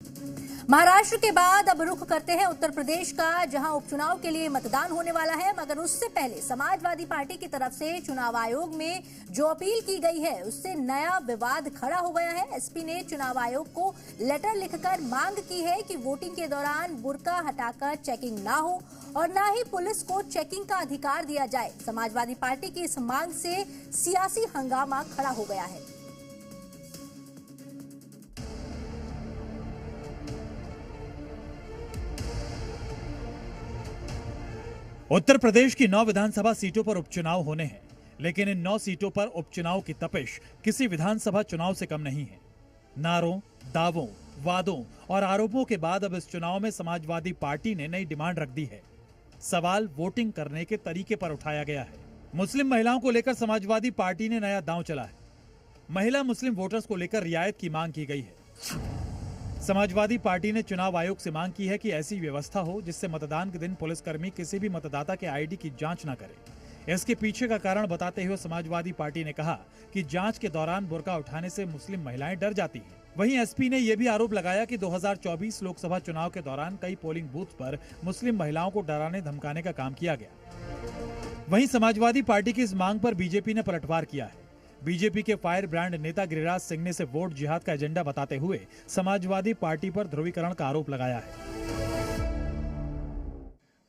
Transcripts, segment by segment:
महाराष्ट्र के बाद अब रुख करते हैं उत्तर प्रदेश का, जहां उपचुनाव के लिए मतदान होने वाला है। मगर उससे पहले समाजवादी पार्टी की तरफ से चुनाव आयोग में जो अपील की गई है उससे नया विवाद खड़ा हो गया है। एसपी ने चुनाव आयोग को लेटर लिखकर मांग की है कि वोटिंग के दौरान बुर्का हटाकर चेकिंग ना हो और न ही पुलिस को चेकिंग का अधिकार दिया जाए। समाजवादी पार्टी की इस मांग से सियासी हंगामा खड़ा हो गया है। उत्तर प्रदेश की 9 विधानसभा सीटों पर उपचुनाव होने हैं, लेकिन इन 9 सीटों पर उपचुनाव की तपिश किसी विधानसभा चुनाव से कम नहीं है। नारों, दावों, वादों और आरोपों के बाद अब इस चुनाव में समाजवादी पार्टी ने नई डिमांड रख दी है। सवाल वोटिंग करने के तरीके पर उठाया गया है। मुस्लिम महिलाओं को लेकर समाजवादी पार्टी ने नया दांव चला है। महिला मुस्लिम वोटर्स को लेकर रियायत की मांग की गई है। समाजवादी पार्टी ने चुनाव आयोग से मांग की है कि ऐसी व्यवस्था हो जिससे मतदान के दिन पुलिसकर्मी किसी भी मतदाता के आईडी की जांच न करे। इसके पीछे का कारण बताते हुए समाजवादी पार्टी ने कहा कि जांच के दौरान बुर्का उठाने से मुस्लिम महिलाएं डर जाती हैं। वहीं एसपी ने यह भी आरोप लगाया कि 2024 लोकसभा चुनाव के दौरान कई पोलिंग बूथ पर मुस्लिम महिलाओं को डराने धमकाने का काम किया गया। वहीं समाजवादी पार्टी की इस मांग पर बीजेपी ने पलटवार किया है। बीजेपी के फायर ब्रांड नेता गिरिराज सिंह ने इसे वोट जिहाद का एजेंडा बताते हुए समाजवादी पार्टी पर ध्रुवीकरण का आरोप लगाया है।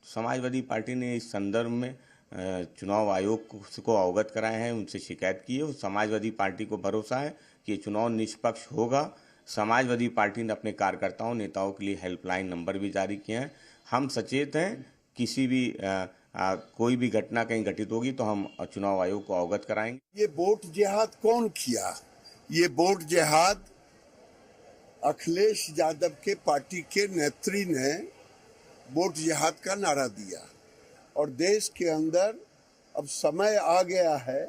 समाजवादी पार्टी ने इस संदर्भ में चुनाव आयोग को अवगत कराए हैं, उनसे शिकायत की है। समाजवादी पार्टी को भरोसा है कि ये चुनाव निष्पक्ष होगा। समाजवादी पार्टी ने अपने कार्यकर्ताओं नेताओं के लिए हेल्पलाइन नंबर भी जारी किए हैं। हम सचेत हैं, किसी भी कोई भी घटना कहीं घटित होगी तो हम चुनाव आयोग को अवगत कराएंगे। ये वोट जिहाद कौन किया? ये वोट जिहाद अखिलेश यादव के पार्टी के नेत्री ने वोट जिहाद का नारा दिया और देश के अंदर अब समय आ गया है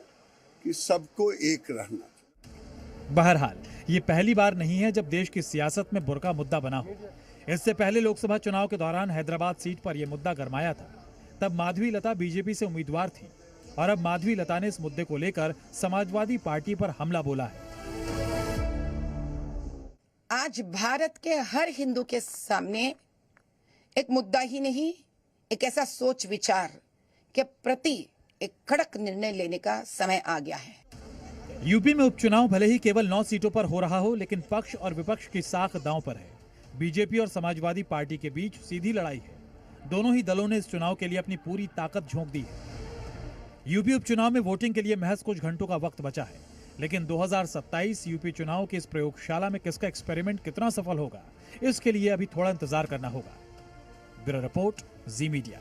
कि सबको एक रहना। बहरहाल ये पहली बार नहीं है जब देश की सियासत में बुर्का मुद्दा बना हो। इससे पहले लोकसभा चुनाव के दौरान हैदराबाद सीट पर यह मुद्दा गरमाया था। तब माधवी लता बीजेपी से उम्मीदवार थी और अब माधवी लता ने इस मुद्दे को लेकर समाजवादी पार्टी पर हमला बोला है। आज भारत के हर हिंदू के सामने एक मुद्दा ही नहीं, एक ऐसा सोच विचार के प्रति एक कड़क निर्णय लेने का समय आ गया है। यूपी में उपचुनाव भले ही केवल 9 सीटों पर हो रहा हो, लेकिन पक्ष और विपक्ष की साख दांव पर है। बीजेपी और समाजवादी पार्टी के बीच सीधी लड़ाई है। दोनों ही दलों ने इस चुनाव के लिए अपनी पूरी ताकत झोंक दी है। यूपी उपचुनाव में वोटिंग के लिए महज कुछ घंटों का वक्त बचा है, लेकिन 2027 यूपी चुनाव की इस प्रयोगशाला में किसका एक्सपेरिमेंट कितना सफल होगा, इसके लिए अभी थोड़ा इंतजार करना होगा। ब्यूरो रिपोर्ट, जी मीडिया।